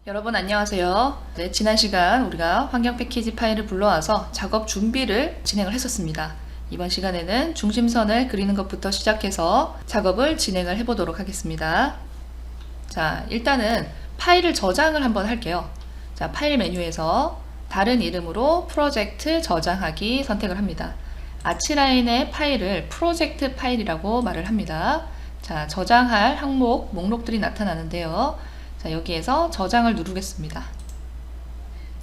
여러분 안녕하세요. 네, 지난 시간 우리가 환경 패키지 파일을 불러와서 작업 준비를 진행을 했었습니다. 이번 시간에는 중심선을 그리는 것부터 시작해서 작업을 진행을 해보도록 하겠습니다. 자, 일단은 파일을 저장을 한번 할게요. 자, 파일 메뉴에서 다른 이름으로 프로젝트 저장하기 선택을 합니다. 아치라인의 파일을 프로젝트 파일이라고 말을 합니다. 자, 저장할 항목, 목록들이 나타나는데요. 자, 여기에서 저장을 누르겠습니다.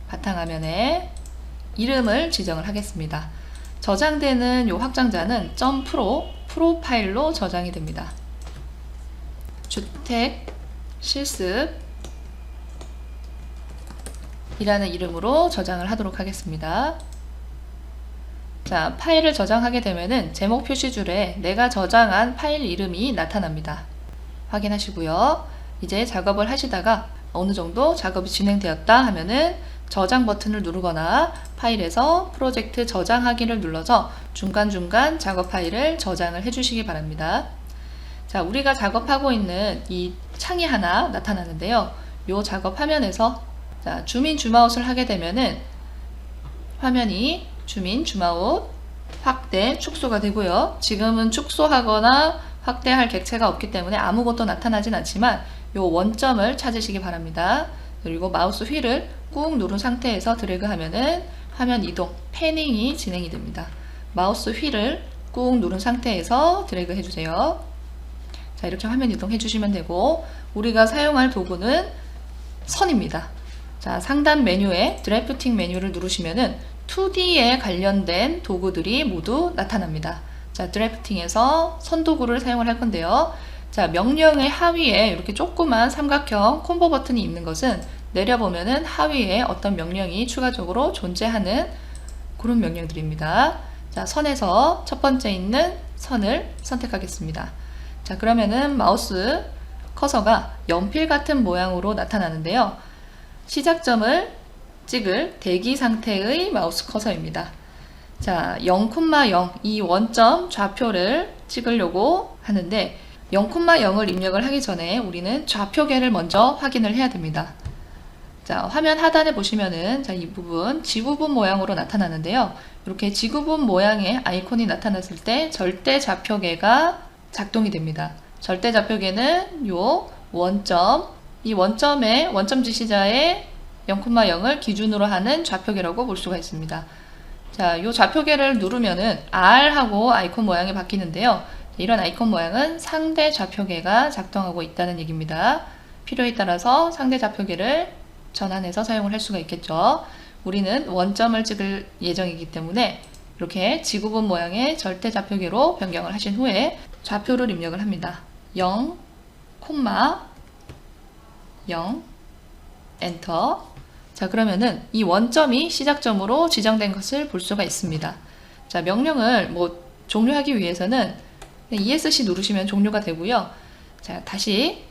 바탕화면에 이름을 지정을 하겠습니다. 저장되는 이 확장자는 .pro 파일로 저장이 됩니다. 주택 실습 이라는 이름으로 저장을 하도록 하겠습니다. 자, 파일을 저장하게 되면은 제목 표시줄에 내가 저장한 파일 이름이 나타납니다. 확인하시고요. 이제 작업을 하시다가 어느 정도 작업이 진행되었다 하면은 저장 버튼을 누르거나 파일에서 프로젝트 저장하기를 눌러서 중간중간 작업 파일을 저장을 해주시기 바랍니다. 자, 우리가 작업하고 있는 이 창이 하나 나타나는데요. 이 작업 화면에서 자, 줌인 줌아웃을 하게 되면은 화면이 줌인 줌아웃 확대 축소가 되고요. 지금은 축소하거나 확대할 객체가 없기 때문에 아무것도 나타나진 않지만 이 원점을 찾으시기 바랍니다. 그리고 마우스 휠을 꾹 누른 상태에서 드래그 하면은 화면 이동, 패닝이 진행이 됩니다. 마우스 휠을 꾹 누른 상태에서 드래그 해주세요. 자, 이렇게 화면 이동 해주시면 되고, 우리가 사용할 도구는 선입니다. 자, 상단 메뉴에 드래프팅 메뉴를 누르시면은 2D에 관련된 도구들이 모두 나타납니다. 자, 드래프팅에서 선 도구를 사용을 할 건데요. 자, 명령의 하위에 이렇게 조그만 삼각형 콤보 버튼이 있는 것은 내려보면은 하위에 어떤 명령이 추가적으로 존재하는 그런 명령들입니다. 자, 선에서 첫 번째 있는 선을 선택하겠습니다. 자, 그러면은 마우스 커서가 연필 같은 모양으로 나타나는데요. 시작점을 찍을 대기 상태의 마우스 커서입니다. 자, 0,0 이 원점 좌표를 찍으려고 하는데 0,0을 입력을 하기 전에 우리는 좌표계를 먼저 확인을 해야 됩니다. 자, 화면 하단에 보시면은 자, 이 부분 지구본 모양으로 나타나는데요. 이렇게 지구본 모양의 아이콘이 나타났을 때 절대 좌표계가 작동이 됩니다. 절대 좌표계는 요 원점, 이 원점의 원점 지시자의 0,0을 기준으로 하는 좌표계라고 볼 수가 있습니다. 자, 이 좌표계를 누르면은 R하고 아이콘 모양이 바뀌는데요. 이런 아이콘 모양은 상대 좌표계가 작동하고 있다는 얘기입니다. 필요에 따라서 상대 좌표계를 전환해서 사용을 할 수가 있겠죠. 우리는 원점을 찍을 예정이기 때문에 이렇게 지구본 모양의 절대 좌표계로 변경을 하신 후에 좌표를 입력을 합니다. 0, 0, 엔터. 자, 그러면은 이 원점이 시작점으로 지정된 것을 볼 수가 있습니다. 자, 명령을 종료하기 위해서는 ESC 누르시면 종료가 되고요. 자, 다시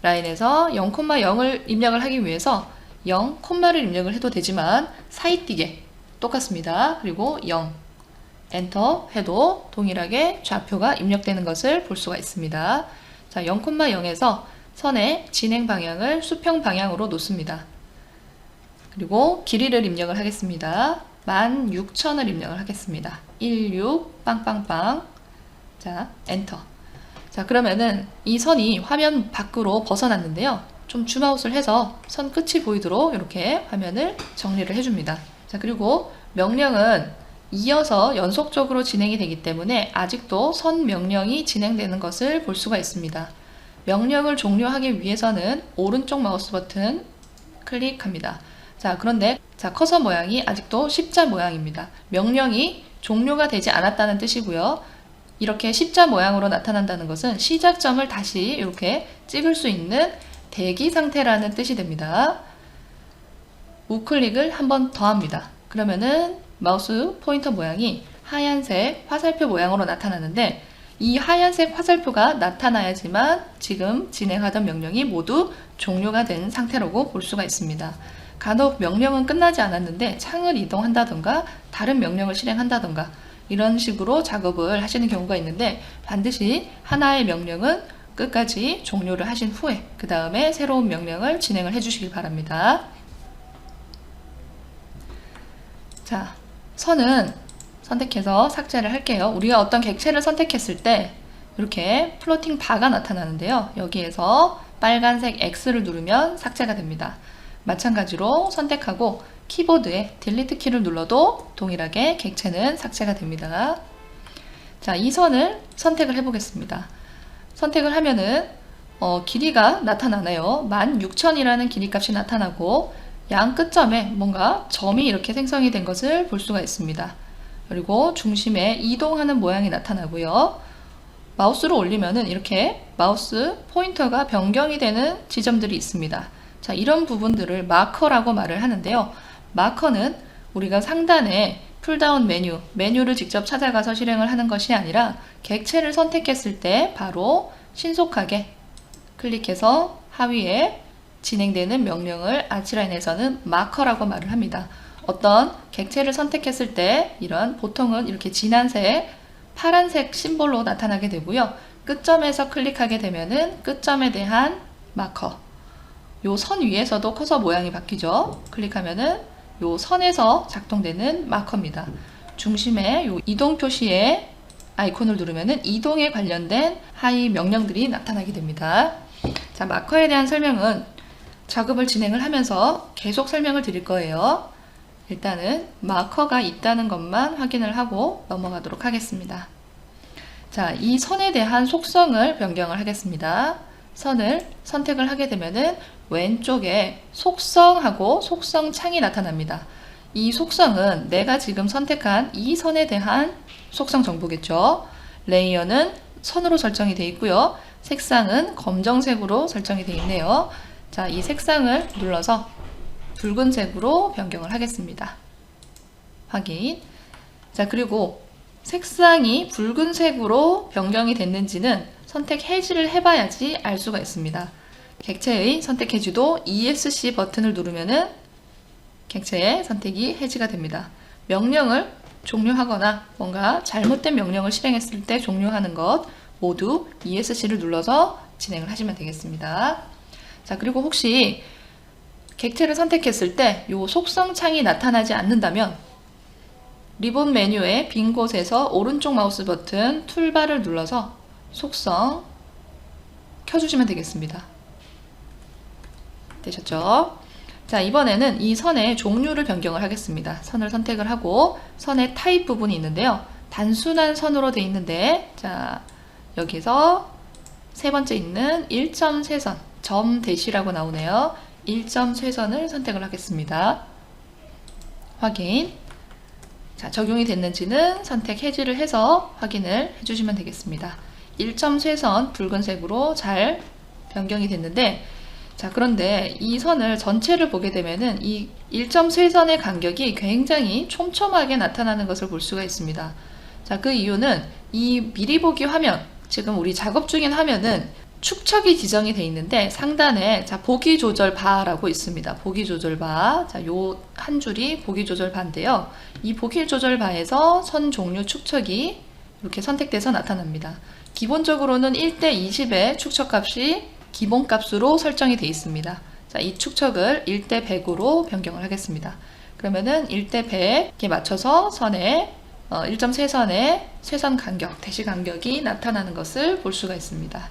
라인에서 0,0을 입력을 하기 위해서 0, 콤마를 입력을 해도 되지만 사이뛰게 똑같습니다. 그리고 0, 엔터 해도 동일하게 좌표가 입력되는 것을 볼 수가 있습니다. 자, 0,0에서 선의 진행 방향을 수평 방향으로 놓습니다. 그리고 길이를 입력을 하겠습니다. 16,000을 입력을 하겠습니다. 16 빵빵빵. 자, 엔터. 자, 그러면은 이 선이 화면 밖으로 벗어났는데요. 좀 줌아웃을 해서 선 끝이 보이도록 이렇게 화면을 정리를 해줍니다. 자, 그리고 명령은 이어서 연속적으로 진행이 되기 때문에 아직도 선 명령이 진행되는 것을 볼 수가 있습니다. 명령을 종료하기 위해서는 오른쪽 마우스 버튼 클릭합니다. 자, 그런데 자, 커서 모양이 아직도 십자 모양입니다. 명령이 종료가 되지 않았다는 뜻이고요. 이렇게 십자 모양으로 나타난다는 것은 시작점을 다시 이렇게 찍을 수 있는 대기 상태라는 뜻이 됩니다. 우클릭을 한 번 더 합니다. 그러면은 마우스 포인터 모양이 하얀색 화살표 모양으로 나타나는데 이 하얀색 화살표가 나타나야지만 지금 진행하던 명령이 모두 종료가 된 상태라고 볼 수가 있습니다. 간혹 명령은 끝나지 않았는데 창을 이동한다던가 다른 명령을 실행한다던가 이런 식으로 작업을 하시는 경우가 있는데 반드시 하나의 명령은 끝까지 종료를 하신 후에 그 다음에 새로운 명령을 진행을 해주시기 바랍니다. 자, 선은 선택해서 삭제를 할게요. 우리가 어떤 객체를 선택했을 때 이렇게 플로팅 바가 나타나는데요. 여기에서 빨간색 X를 누르면 삭제가 됩니다. 마찬가지로 선택하고 키보드에 딜리트 키를 눌러도 동일하게 객체는 삭제가 됩니다. 자, 이 선을 선택을 해보겠습니다. 선택을 하면은 길이가 나타나네요. 16,000이라는 길이 값이 나타나고 양 끝점에 뭔가 점이 이렇게 생성이 된 것을 볼 수가 있습니다. 그리고 중심에 이동하는 모양이 나타나고요. 마우스로 올리면은 이렇게 마우스 포인터가 변경이 되는 지점들이 있습니다. 자, 이런 부분들을 마커라고 말을 하는데요. 마커는 우리가 상단에 풀다운 메뉴를 직접 찾아가서 실행을 하는 것이 아니라 객체를 선택했을 때 바로 신속하게 클릭해서 하위에 진행되는 명령을 아치라인에서는 마커라고 말을 합니다. 어떤 객체를 선택했을 때 보통은 이렇게 진한색, 파란색 심볼로 나타나게 되고요. 끝점에서 클릭하게 되면은 끝점에 대한 마커. 요 선 위에서도 커서 모양이 바뀌죠. 클릭하면은 요 선에서 작동되는 마커입니다. 중심에 요 이동 표시의 아이콘을 누르면은 이동에 관련된 하위 명령들이 나타나게 됩니다. 자, 마커에 대한 설명은 작업을 진행을 하면서 계속 설명을 드릴 거예요. 일단은 마커가 있다는 것만 확인을 하고 넘어가도록 하겠습니다. 자, 이 선에 대한 속성을 변경을 하겠습니다. 선을 선택을 하게 되면은 왼쪽에 속성하고 속성 창이 나타납니다. 이 속성은 내가 지금 선택한 이 선에 대한 속성 정보겠죠. 레이어는 선으로 설정이 되어 있고요. 색상은 검정색으로 설정이 되어 있네요. 자, 이 색상을 눌러서 붉은색으로 변경을 하겠습니다. 확인. 자, 그리고 색상이 붉은색으로 변경이 됐는지는 선택 해지를 해봐야지 알 수가 있습니다. 객체의 선택 해지도 ESC 버튼을 누르면은 객체의 선택이 해지가 됩니다. 명령을 종료하거나 뭔가 잘못된 명령을 실행했을 때 종료하는 것 모두 ESC를 눌러서 진행을 하시면 되겠습니다. 자, 그리고 혹시 객체를 선택했을 때 이 속성 창이 나타나지 않는다면 리본 메뉴의 빈 곳에서 오른쪽 마우스 버튼 툴바를 눌러서 속성 켜주시면 되겠습니다. 되셨죠? 자, 이번에는 이 선의 종류를 변경을 하겠습니다. 선을 선택을 하고 선의 타입 부분이 있는데요. 단순한 선으로 되어 있는데, 자, 여기서 세 번째 있는 1점 쇄선, 점 대시라고 나오네요. 1점 쇄선을 선택을 하겠습니다. 확인. 자, 적용이 됐는지는 선택 해지를 해서 확인을 해주시면 되겠습니다. 1점 쇄선 붉은색으로 잘 변경이 됐는데, 자, 그런데 이 선을 전체를 보게 되면은 이 1점 쇄선의 간격이 굉장히 촘촘하게 나타나는 것을 볼 수가 있습니다. 자, 그 이유는 이 미리 보기 화면, 지금 우리 작업 중인 화면은 축척이 지정이 되어 있는데 상단에 자, 보기 조절 바라고 있습니다. 보기 조절 바. 자, 요 한 줄이 보기 조절 바인데요. 이 보기 조절 바에서 선 종류 축척이 이렇게 선택돼서 나타납니다. 기본적으로는 1대 20의 축척 값이 기본값으로 설정이 되어 있습니다. 자, 이 축척을 1대 100으로 변경을 하겠습니다. 그러면은 1대 100에 맞춰서 선에 1점 쇄선의 쇄선 간격, 대시 간격이 나타나는 것을 볼 수가 있습니다.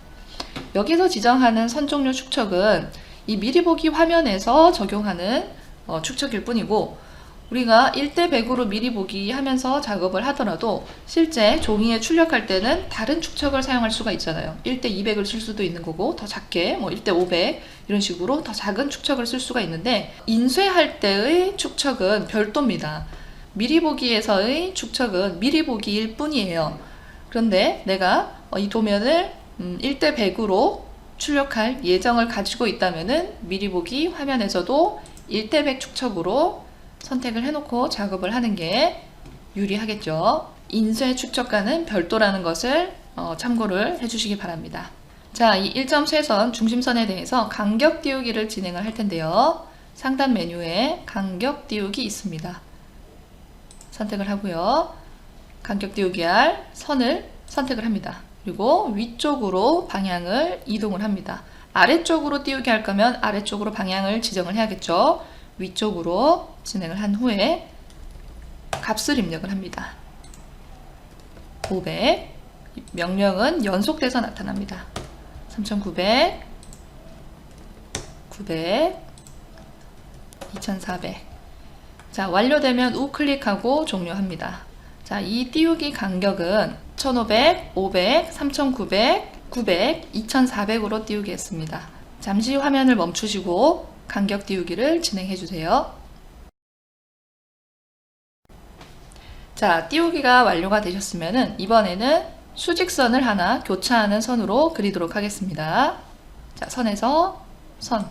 여기서 지정하는 선 종류 축척은 이 미리 보기 화면에서 적용하는 축척일 뿐이고, 우리가 1대 100으로 미리 보기 하면서 작업을 하더라도 실제 종이에 출력할 때는 다른 축척을 사용할 수가 있잖아요. 1대 200을 쓸 수도 있는 거고, 더 작게 1대 500 이런 식으로 더 작은 축척을 쓸 수가 있는데, 인쇄할 때의 축척은 별도입니다. 미리 보기에서의 축척은 미리 보기일 뿐이에요. 그런데 내가 이 도면을 1대 100으로 출력할 예정을 가지고 있다면은 미리 보기 화면에서도 1대 100 축척으로 선택을 해놓고 작업을 하는 게 유리하겠죠. 인쇄 축척과는 별도라는 것을 참고를 해주시기 바랍니다. 자, 이 1점 쇄선 중심선에 대해서 간격 띄우기를 진행을 할 텐데요. 상단 메뉴에 간격 띄우기 있습니다. 선택을 하고요. 간격 띄우기 할 선을 선택을 합니다. 그리고 위쪽으로 방향을 이동을 합니다. 아래쪽으로 띄우기 할 거면 아래쪽으로 방향을 지정을 해야겠죠. 위쪽으로 진행을 한 후에 값을 입력을 합니다. 500. 명령은 연속돼서 나타납니다. 3900, 900, 2400. 자, 완료되면 우클릭하고 종료합니다. 자, 이 띄우기 간격은 1500, 500, 3900, 900, 2400으로 띄우기 했습니다. 잠시 화면을 멈추시고 간격 띄우기를 진행해 주세요. 자, 띄우기가 완료가 되셨으면 이번에는 수직선을 하나 교차하는 선으로 그리도록 하겠습니다. 자, 선에서 선.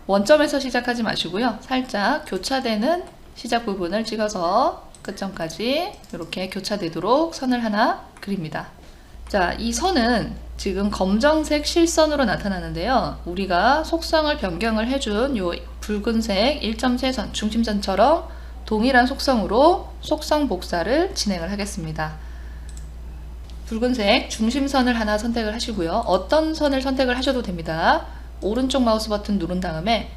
원점에서 시작하지 마시고요. 살짝 교차되는 시작 부분을 찍어서 끝점까지 이렇게 교차되도록 선을 하나 그립니다. 자, 이 선은 지금 검정색 실선으로 나타나는데요. 우리가 속성을 변경을 해준 요 붉은색 1.3선 중심선처럼 동일한 속성으로 속성 복사를 진행을 하겠습니다. 붉은색 중심선을 하나 선택을 하시고요. 어떤 선을 선택을 하셔도 됩니다. 오른쪽 마우스 버튼 누른 다음에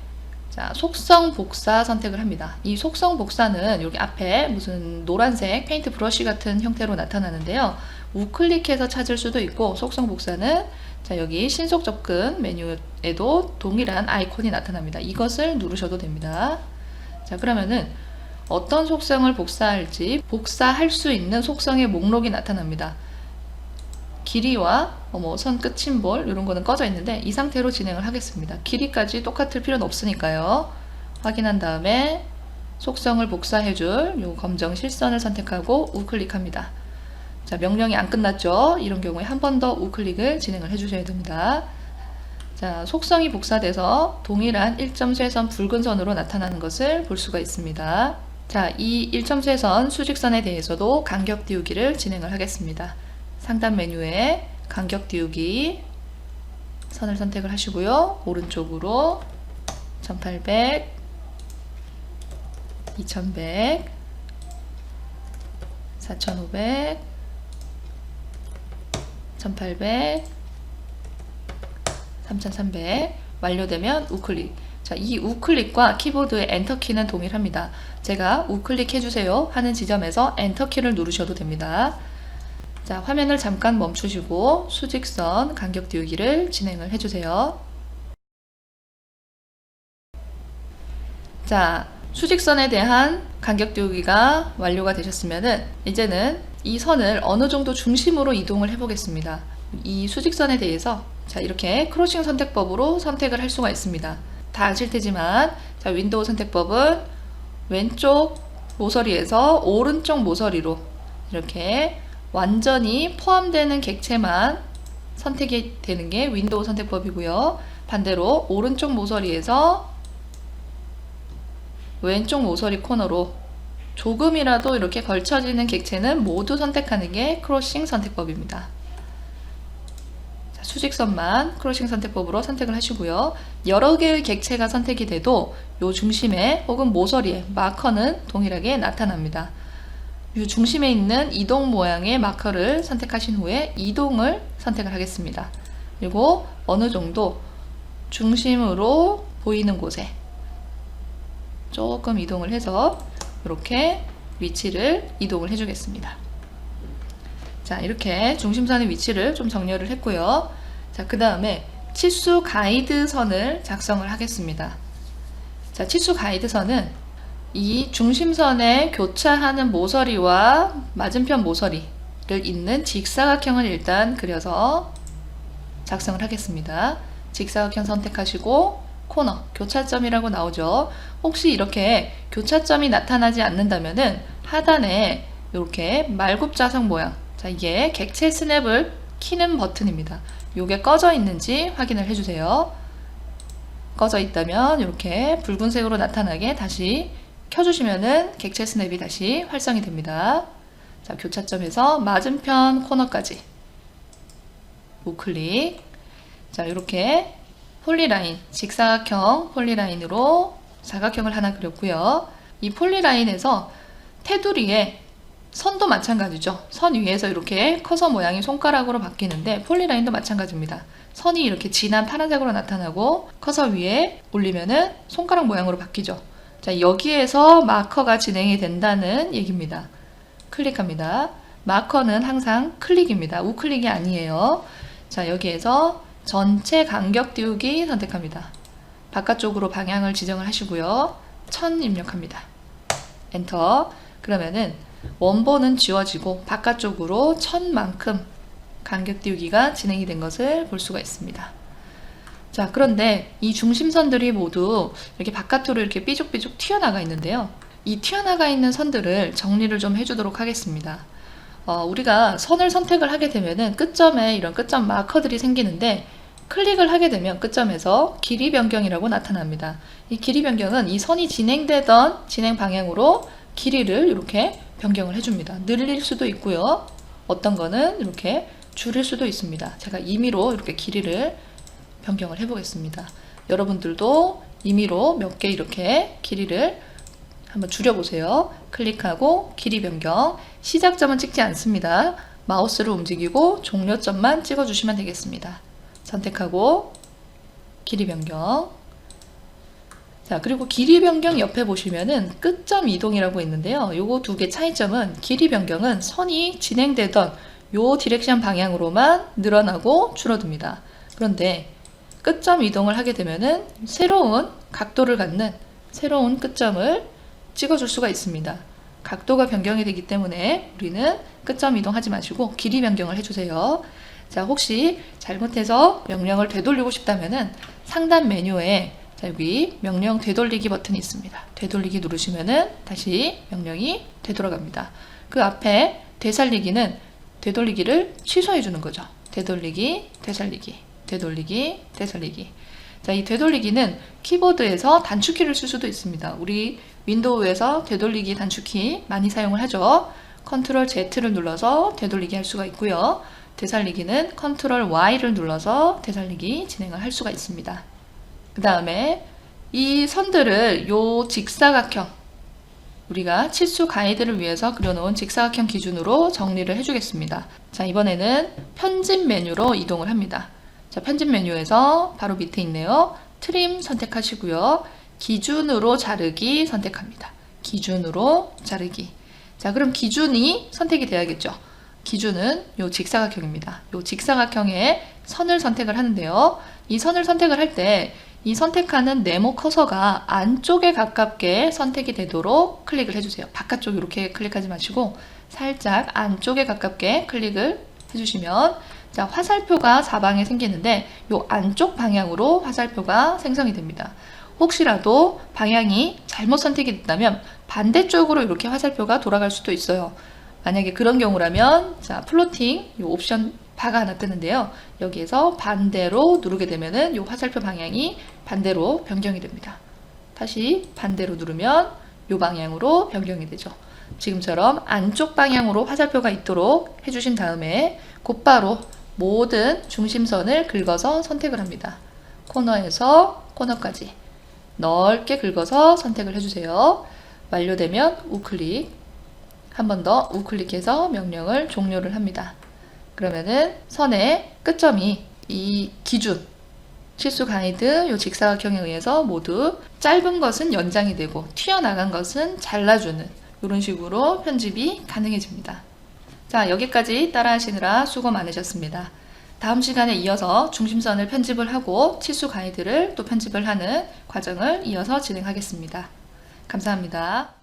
자, 속성 복사 선택을 합니다. 이 속성 복사는 여기 앞에 무슨 노란색 페인트 브러쉬 같은 형태로 나타나는데요. 우클릭해서 찾을 수도 있고, 속성 복사는 자, 여기 신속 접근 메뉴에도 동일한 아이콘이 나타납니다. 이것을 누르셔도 됩니다. 자, 그러면은 어떤 속성을 복사할지 복사할 수 있는 속성의 목록이 나타납니다. 길이와 선 끝 심볼 이런 거는 꺼져 있는데 이 상태로 진행을 하겠습니다. 길이까지 똑같을 필요는 없으니까요. 확인한 다음에 속성을 복사해줄 요 검정 실선을 선택하고 우클릭합니다. 자, 명령이 안 끝났죠? 이런 경우에 한 번 더 우클릭을 진행을 해주셔야 됩니다. 자, 속성이 복사돼서 동일한 1.쇠선 붉은 선으로 나타나는 것을 볼 수가 있습니다. 자, 이 1.쇠선 수직선에 대해서도 간격 띄우기를 진행을 하겠습니다. 상단 메뉴에 간격 띄우기 선을 선택을 하시고요. 오른쪽으로 1800, 2100, 4500, 1800, 3300 완료되면 우클릭. 자, 이 우클릭과 키보드의 엔터키는 동일합니다. 제가 우클릭 해주세요 하는 지점에서 엔터키를 누르셔도 됩니다. 자, 화면을 잠깐 멈추시고 수직선 간격 띄우기를 진행을 해주세요. 자, 수직선에 대한 간격 띄우기가 완료가 되셨으면은 이제는 이 선을 어느 정도 중심으로 이동을 해보겠습니다. 이 수직선에 대해서 자, 이렇게 크로싱 선택법으로 선택을 할 수가 있습니다. 다 아실 테지만 자, 윈도우 선택법은 왼쪽 모서리에서 오른쪽 모서리로 이렇게 완전히 포함되는 객체만 선택이 되는 게 윈도우 선택법이고요. 반대로 오른쪽 모서리에서 왼쪽 모서리 코너로 조금이라도 이렇게 걸쳐지는 객체는 모두 선택하는 게 크로싱 선택법입니다. 자, 수직선만 크로싱 선택법으로 선택을 하시고요. 여러 개의 객체가 선택이 돼도 이 중심에 혹은 모서리에 마커는 동일하게 나타납니다. 이 중심에 있는 이동 모양의 마커를 선택하신 후에 이동을 선택을 하겠습니다. 그리고 어느 정도 중심으로 보이는 곳에 조금 이동을 해서 이렇게 위치를 이동을 해주겠습니다. 자, 이렇게 중심선의 위치를 좀 정렬을 했고요. 자, 그 다음에 치수 가이드선을 작성을 하겠습니다. 자, 치수 가이드선은 이 중심선에 교차하는 모서리와 맞은편 모서리를 잇는 직사각형을 일단 그려서 작성을 하겠습니다. 직사각형 선택하시고 코너, 교차점이라고 나오죠. 혹시 이렇게 교차점이 나타나지 않는다면은 하단에 이렇게 말굽자석 모양, 자, 이게 객체 스냅을 키는 버튼입니다. 이게 꺼져 있는지 확인을 해주세요. 꺼져 있다면 이렇게 붉은색으로 나타나게 다시 켜주시면은 객체 스냅이 다시 활성이 됩니다. 자, 교차점에서 맞은편 코너까지 우클릭. 자, 이렇게 폴리라인, 직사각형 폴리라인으로 사각형을 하나 그렸고요. 이 폴리라인에서 테두리에 선도 마찬가지죠. 선 위에서 이렇게 커서 모양이 손가락으로 바뀌는데 폴리라인도 마찬가지입니다. 선이 이렇게 진한 파란색으로 나타나고 커서 위에 올리면은 손가락 모양으로 바뀌죠. 자, 여기에서 마커가 진행이 된다는 얘기입니다. 클릭합니다. 마커는 항상 클릭입니다. 우클릭이 아니에요. 자, 여기에서 전체 간격 띄우기 선택합니다. 바깥쪽으로 방향을 지정을 하시고요. 1000 입력합니다. 엔터. 그러면은 원본은 지워지고 바깥쪽으로 1000만큼 간격 띄우기가 진행이 된 것을 볼 수가 있습니다. 자, 그런데 이 중심선들이 모두 이렇게 바깥으로 이렇게 삐죽삐죽 튀어나가 있는데요. 이 튀어나가 있는 선들을 정리를 좀 해주도록 하겠습니다. 우리가 선을 선택을 하게 되면은 끝점에 이런 끝점 마커들이 생기는데 클릭을 하게 되면 끝점에서 길이 변경이라고 나타납니다. 이 길이 변경은 이 선이 진행되던 진행 방향으로 길이를 이렇게 변경을 해줍니다. 늘릴 수도 있고요. 어떤 거는 이렇게 줄일 수도 있습니다. 제가 임의로 이렇게 길이를 변경을 해보겠습니다. 여러분들도 임의로 몇 개 이렇게 길이를 한번 줄여보세요. 클릭하고 길이 변경. 시작점은 찍지 않습니다. 마우스를 움직이고 종료점만 찍어주시면 되겠습니다. 선택하고 길이 변경. 자, 그리고 길이 변경 옆에 보시면은 끝점 이동이라고 있는데요. 요거 두 개 차이점은 길이 변경은 선이 진행되던 요 디렉션 방향으로만 늘어나고 줄어듭니다. 그런데 끝점 이동을 하게 되면은 새로운 각도를 갖는 새로운 끝점을 찍어줄 수가 있습니다. 각도가 변경이 되기 때문에 우리는 끝점 이동하지 마시고 길이 변경을 해주세요. 자, 혹시 잘못해서 명령을 되돌리고 싶다면은 상단 메뉴에 자, 여기 명령 되돌리기 버튼이 있습니다. 되돌리기 누르시면은 다시 명령이 되돌아갑니다. 그 앞에 되살리기는 되돌리기를 취소해 주는 거죠. 되돌리기, 되살리기, 되돌리기, 되살리기. 자, 이 되돌리기는 키보드에서 단축키를 쓸 수도 있습니다. 우리 윈도우에서 되돌리기 단축키 많이 사용을 하죠. 컨트롤 Z를 눌러서 되돌리기 할 수가 있고요. 되살리기는 컨트롤 Y를 눌러서 되살리기 진행을 할 수가 있습니다. 그 다음에 이 선들을 요 직사각형, 우리가 치수 가이드를 위해서 그려놓은 직사각형 기준으로 정리를 해주겠습니다. 자, 이번에는 편집 메뉴로 이동을 합니다. 자, 편집 메뉴에서 바로 밑에 있네요. 트림 선택하시고요. 기준으로 자르기 선택합니다. 기준으로 자르기. 자, 그럼 기준이 선택이 돼야겠죠. 기준은 요 직사각형입니다. 요 직사각형에 선을 선택을 하는데요. 이 선을 선택을 할 때 이 선택하는 네모 커서가 안쪽에 가깝게 선택이 되도록 클릭을 해주세요. 바깥쪽 이렇게 클릭하지 마시고 살짝 안쪽에 가깝게 클릭을 해주시면 자, 화살표가 사방에 생기는데 요 안쪽 방향으로 화살표가 생성이 됩니다. 혹시라도 방향이 잘못 선택이 됐다면 반대쪽으로 이렇게 화살표가 돌아갈 수도 있어요. 만약에 그런 경우라면 자, 플로팅 요 옵션 바가 하나 뜨는데요. 여기에서 반대로 누르게 되면은 요 화살표 방향이 반대로 변경이 됩니다. 다시 반대로 누르면 요 방향으로 변경이 되죠. 지금처럼 안쪽 방향으로 화살표가 있도록 해주신 다음에 곧바로 모든 중심선을 긁어서 선택을 합니다. 코너에서 코너까지 넓게 긁어서 선택을 해주세요. 완료되면 우클릭, 한 번 더 우클릭해서 명령을 종료를 합니다. 그러면은 선의 끝점이 이 기준, 치수 가이드, 요 직사각형에 의해서 모두 짧은 것은 연장이 되고 튀어나간 것은 잘라주는 이런 식으로 편집이 가능해집니다. 자, 여기까지 따라하시느라 수고 많으셨습니다. 다음 시간에 이어서 중심선을 편집을 하고 치수 가이드를 또 편집을 하는 과정을 이어서 진행하겠습니다. 감사합니다.